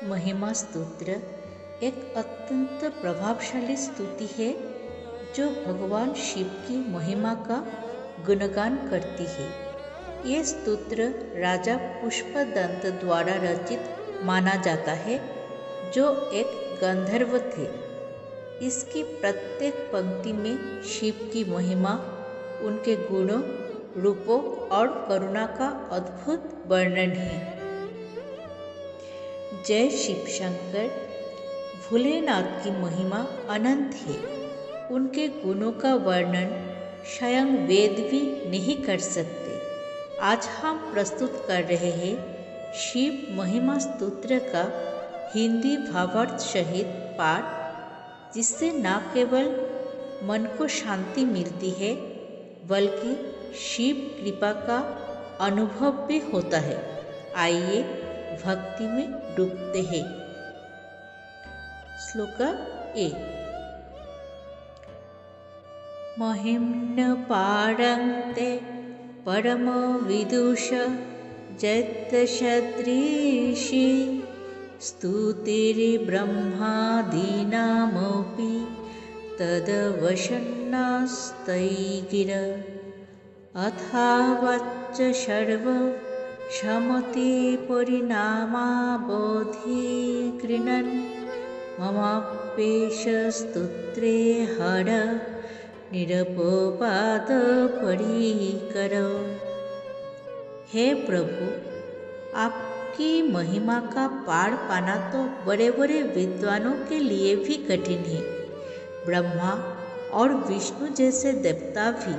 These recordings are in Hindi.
महिमा स्तोत्र एक अत्यंत प्रभावशाली स्तुति है जो भगवान शिव की महिमा का गुणगान करती है। ये स्तोत्र राजा पुष्पदंत द्वारा रचित माना जाता है, जो एक गंधर्व थे। इसकी प्रत्येक पंक्ति में शिव की महिमा, उनके गुणों, रूपों और करुणा का अद्भुत वर्णन है। जय शिव शंकर। भोलेनाथ की महिमा अनंत है। उनके गुणों का वर्णन स्वयं वेद भी नहीं कर सकते। आज हम प्रस्तुत कर रहे हैं शिव महिमा स्तोत्र का हिंदी भावार्थ सहित पाठ, जिससे न केवल मन को शांति मिलती है बल्कि शिव कृपा का अनुभव भी होता है। आइए भक्ति में डूबते हैं। श्लोक 1। महिम्न पारंते परम विदुष जैतशदृषि स्तुतिर्ब्रह्मादीनामपि तदवसन्नास्तैगिर अथावच्च सर्व क्षमते परिणामाबोधि गृह्णन् ममाप्येष स्तोत्रे हर निरपवाद परिकर। हे प्रभु, आपकी महिमा का पार पाना तो बड़े बड़े विद्वानों के लिए भी कठिन है। ब्रह्मा और विष्णु जैसे देवता भी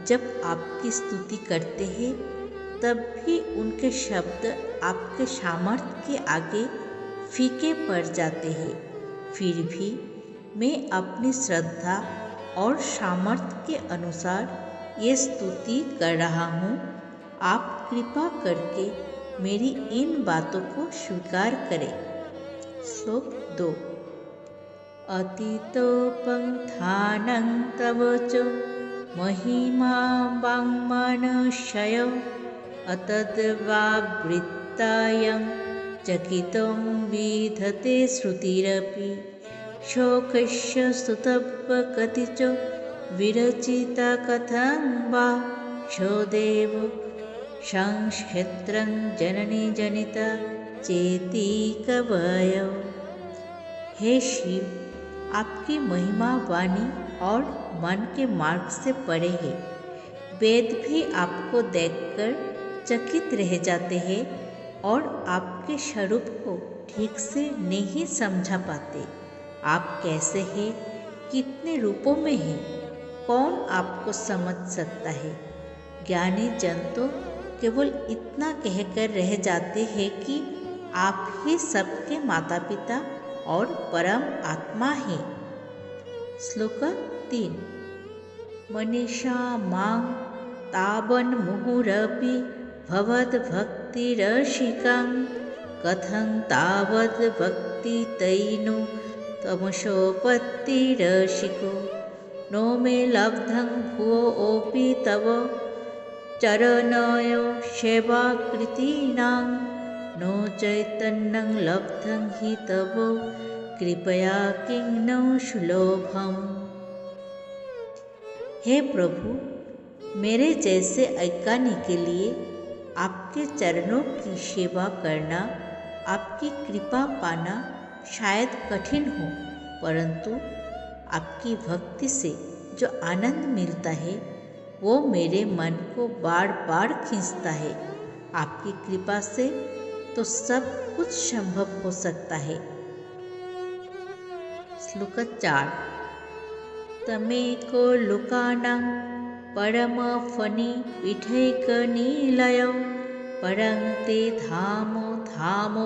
जब आपकी स्तुति करते हैं तब भी उनके शब्द आपके सामर्थ्य के आगे फीके पड़ जाते हैं। फिर भी मैं अपनी श्रद्धा और सामर्थ्य के अनुसार ये स्तुति कर रहा हूँ। आप कृपा करके मेरी इन बातों को स्वीकार करें। श्लोक 2। अतीतोपंथानं तव च महिमा वाङ्मनक्षय अतद्वावृत्तायं चकितं विधते श्रुतिरपि शोकस्य स्तुतव्यकति च विरचिता कथं वा क्षोदेव संक्षेत्रं जननी जनिता चेति कवयो। हे शिव, आपकी महिमा वाणी और मन के मार्ग से परे है। वेद भी आपको देखकर चकित रह जाते हैं और आपके स्वरूप को ठीक से नहीं समझा पाते। आप कैसे हैं, कितने रूपों में हैं, कौन आपको समझ सकता है। ज्ञानी जन तो केवल इतना कहकर रह जाते हैं कि आप ही सबके माता पिता और परम आत्मा हैं। श्लोक 3। मनीषा मां तावन् मुहुरपि भवद्भक्तिरसिकं कथं तावद्भक्ति तैनो तमसोपत्तिरसिको नो मे लब्धं भुवोऽपि तव चरणयो सेवाकृतीनां नो चैतन्यं लब्धं हि तव कृपया किं नो सुलभम्। हे प्रभु, मेरे जैसे अज्ञानी के लिए आपके चरणों की सेवा करना, आपकी कृपा पाना शायद कठिन हो, परंतु आपकी भक्ति से जो आनंद मिलता है वो मेरे मन को बार बार खींचता है। आपकी कृपा से तो सब कुछ संभव हो सकता है। श्लोक 4। तमेको लोकानां परमफनि पीठैकनिलयो परं ते धाम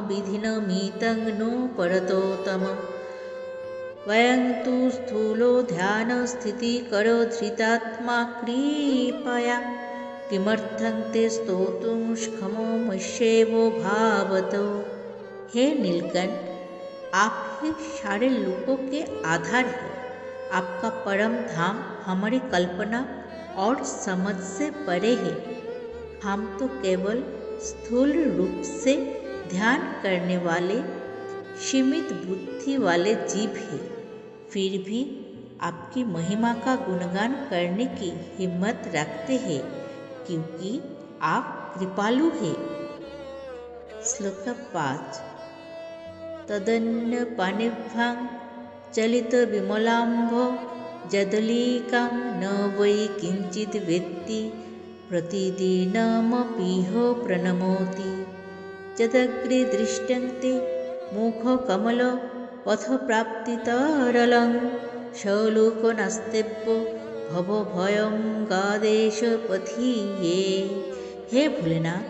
विधिनमितं नो परतोत्तम वयं तु स्थूलो ध्यानस्थितिकरो धृतात्मा कृपया किमर्थं ते स्तोतुं क्षमो मस्येवो भावतो। हे नीलकंठ, आप ही सारे लोकों के आधार हैं। आपका परम धाम हमारी कल्पना और समझ से परे है। हम तो केवल स्थूल रूप से ध्यान करने वाले सीमित बुद्धि वाले जीव हैं, फिर भी आपकी महिमा का गुणगान करने की हिम्मत रखते हैं क्योंकि आप कृपालु हैं। श्लोक 5। तदन्नपानेभ्यां चलित विमलाम्भ जदलीकां न वै किंचित् वेत्ति प्रतिदिनमपीह प्रणमोति यदग्रे दृष्टं ते मुखकमल पथप्राप्तितरलं सलोकनास्तेव्यो भवभयं गादेशपथि ये। हे भोलेनाथ,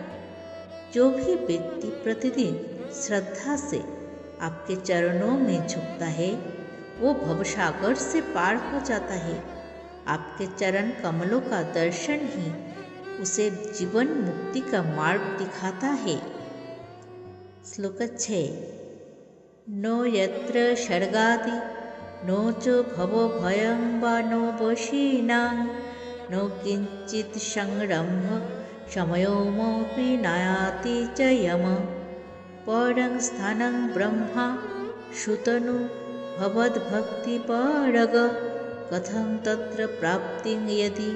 जो भी व्यक्ति प्रतिदिन श्रद्धा से आपके चरणों में झुकता है वो भवसागर से पार हो जाता है। आपके चरण कमलों का दर्शन ही उसे जीवन मुक्ति का मार्ग दिखाता है। श्लोक 6। नो यत्र सर्गादि नो च भवभयं वा नो वशीनां नो किंचित् संरम्भ समयोमपि नायाति च यम परं स्थानं ब्रह्मा सुतनु भवद्भक्तिपरग कथं तत्र प्राप्तिं यदि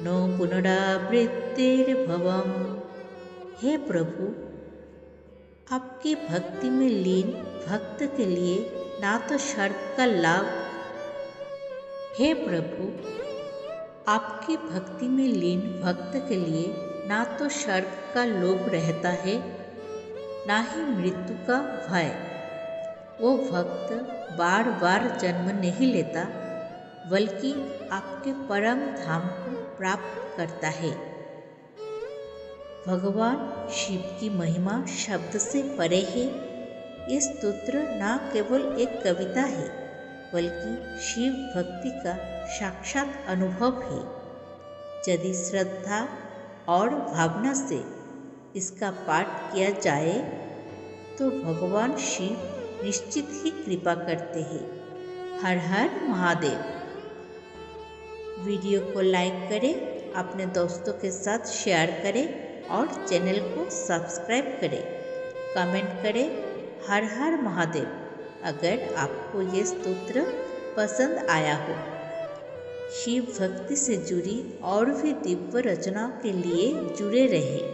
नो पुनरावृत्तिर्भवम्। हे प्रभु, आपकी भक्ति में लीन भक्त के लिए ना तो स्वर्ग का लाभ हे प्रभु, आपकी भक्ति में लीन भक्त के लिए ना तो स्वर्ग का लोभ रहता है ना ही मृत्यु का भय। वो भक्त बार बार जन्म नहीं लेता बल्कि आपके परम धाम को प्राप्त करता है। भगवान शिव की महिमा शब्द से परे है। इस स्तोत्र न केवल एक कविता है बल्कि शिव भक्ति का साक्षात अनुभव है। यदि श्रद्धा और भावना से इसका पाठ किया जाए तो भगवान शिव निश्चित ही कृपा करते हैं। हर हर महादेव। वीडियो को लाइक करें, अपने दोस्तों के साथ शेयर करें और चैनल को सब्सक्राइब करें। कमेंट करें हर हर महादेव अगर आपको ये स्तोत्र पसंद आया हो। शिव भक्ति से जुड़ी और भी दिव्य रचनाओं के लिए जुड़े रहें।